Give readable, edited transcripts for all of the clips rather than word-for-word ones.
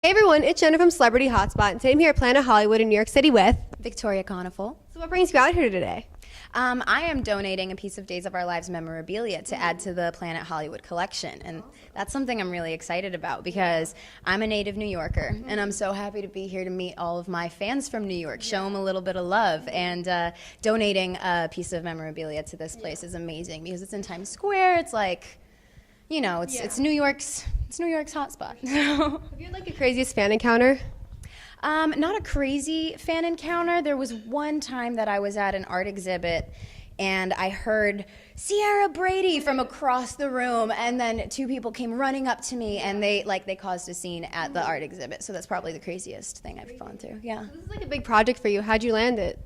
Hey everyone, it's Jenna from Celebrity Hotspot, and today I'm here at Planet Hollywood in New York City with Victoria Konefal. So what brings you out here today? I am donating a piece of Days of Our Lives memorabilia to add to the Planet Hollywood collection, and that's something I'm really excited about because I'm a native New Yorker, and I'm so happy to be here to meet all of my fans from New York, show them a little bit of love, and donating a piece of memorabilia to this place is amazing because it's in Times Square. It's like, you know, it's New York's hotspot. Have you had like a craziest fan encounter? Not a crazy fan encounter. There was one time that I was at an art exhibit and I heard Ciara Brady from across the room, and then two people came running up to me and they caused a scene at the art exhibit. So that's probably the craziest thing I've gone through. Yeah. So this is like a big project for you. How'd you land it?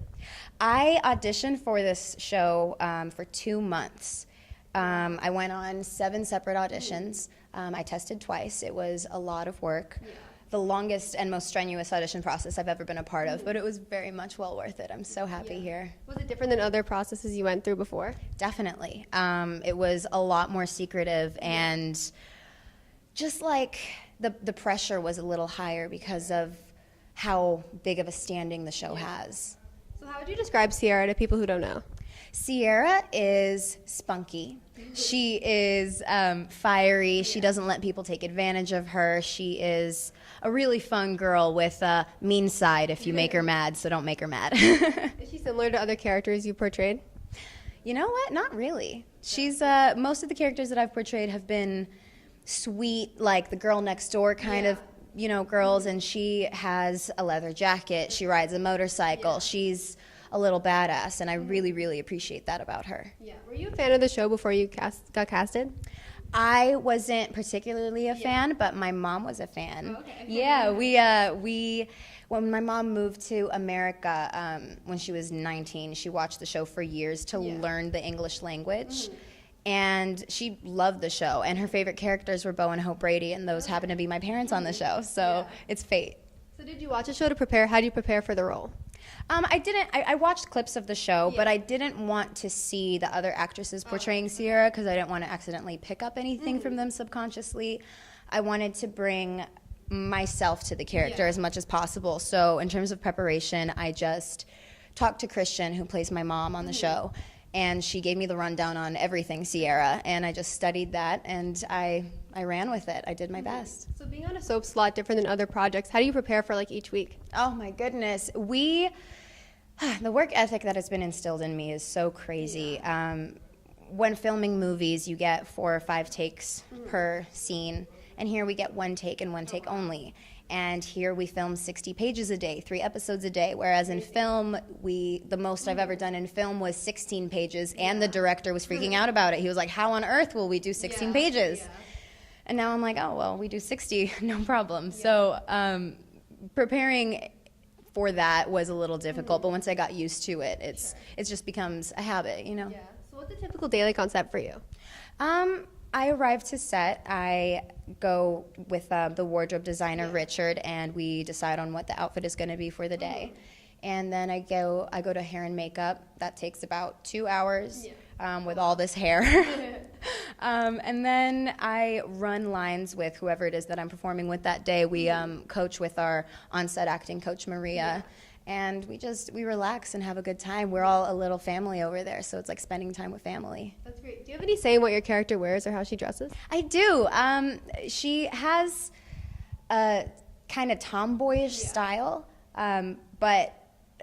I auditioned for this show for 2 months. I went on 7 separate auditions. I tested twice. It was a lot of work. The longest and most strenuous audition process I've ever been a part of, but it was very much well worth it. I'm so happy here. Was it different than other processes you went through before? Definitely. It was a lot more secretive, and just like the pressure was a little higher because of how big of a standing the show has. So how would you describe Ciara to people who don't know? Ciara is spunky. She is fiery. She doesn't let people take advantage of her. She is a really fun girl with a mean side if you make her mad, so don't make her mad. Is she similar to other characters you portrayed? You know what? Not really. She's most of the characters that I've portrayed have been sweet, like the girl next door kind of, you know, girls, and she has a leather jacket. She rides a motorcycle. She's a little badass, and I really, really appreciate that about her. Yeah. Were you a fan of the show before you got casted? I wasn't particularly a fan, but my mom was a fan. Oh, okay. Yeah, we when my mom moved to America when she was 19, she watched the show for years to learn the English language. And she loved the show, and her favorite characters were Bo and Hope Brady, and those happen to be my parents on the show, so it's fate. So did you watch the show to prepare? How do you prepare for the role? I watched clips of the show, but I didn't want to see the other actresses portraying Ciara because I didn't want to accidentally pick up anything from them subconsciously. I wanted to bring myself to the character as much as possible. So in terms of preparation, I just talked to Christian, who plays my mom on the show, and she gave me the rundown on everything Ciara, and I just studied that, and I ran with it. I did my best. So being on a soap's a lot different than other projects. How do you prepare for like each week? Oh my goodness. The work ethic that has been instilled in me is so crazy. When filming movies, you get 4 or 5 takes per scene, and here we get 1 take and 1 take only. And here we film 60 pages a day, 3 episodes a day, whereas in film, the most I've ever done in film was 16 pages, and the director was freaking out about it. He was like, how on earth will we do 16 pages? And now I'm like, oh, well, we do 60, no problem. So preparing for that was a little difficult, but once I got used to it, it just becomes a habit, you know? Yeah. So what's a typical daily concept for you? I arrive to set. I go with the wardrobe designer, Richard, and we decide on what the outfit is going to be for the day. And then I go to hair and makeup. That takes about 2 hours with all this hair. And then I run lines with whoever it is that I'm performing with that day. We coach with our on-set acting coach, Maria. And we relax and have a good time. We're all a little family over there, so it's like spending time with family. That's great. Do you have any say in what your character wears or how she dresses? I do. She has a kind of tomboyish style, but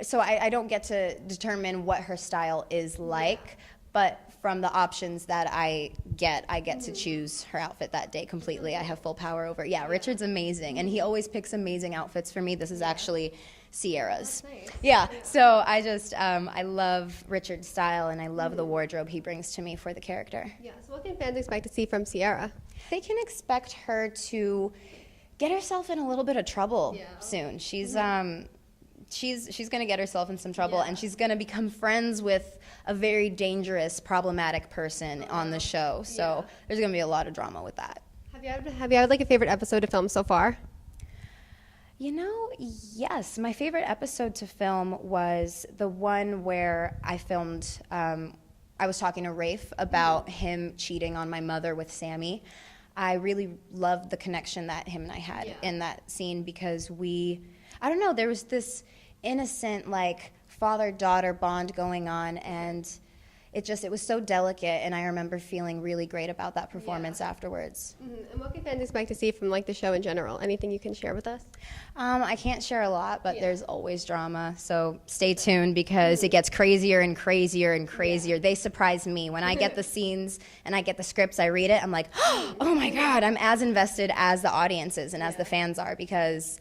so I don't get to determine what her style is like, but from the options that I get to choose her outfit that day completely. I have full power over it. Yeah, Richard's amazing, and he always picks amazing outfits for me. This is actually Ciara's. Nice. Yeah, so I love Richard's style, and I love the wardrobe he brings to me for the character. Yeah. So what can fans expect to see from Ciara? They can expect her to get herself in a little bit of trouble soon. She's going to get herself in some trouble, and she's going to become friends with a very dangerous, problematic person on the show. So there's going to be a lot of drama with that. Have you had like a favorite episode to film so far? You know, yes. My favorite episode to film was the one where I filmed, I was talking to Rafe about him cheating on my mother with Sammy. I really loved the connection that him and I had in that scene, because I don't know, there was this innocent, like, father-daughter bond going on, and it was so delicate, and I remember feeling really great about that performance afterwards. Mm-hmm. And what can fans expect to see from like the show in general? Anything you can share with us? I can't share a lot, but there's always drama, so stay tuned, because it gets crazier and crazier and crazier. They surprise me. When I get the scenes and I get the scripts, I read it, I'm like, oh my God, I'm as invested as the audience is and as the fans are, because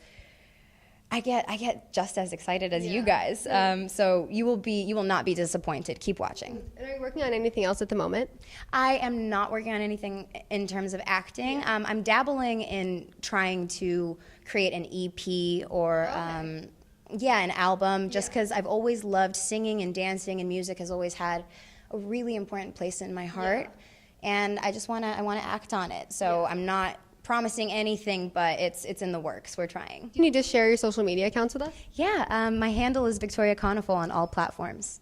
I get just as excited as you guys. So you will not be disappointed. Keep watching. And are you working on anything else at the moment? I am not working on anything in terms of acting. I'm dabbling in trying to create an EP or an album, just because I've always loved singing and dancing, and music has always had a really important place in my heart. And I want to act on it. So I'm not promising anything, but it's in the works. We're trying. Can you just share your social media accounts with us? Yeah, my handle is Victoria Konefal on all platforms.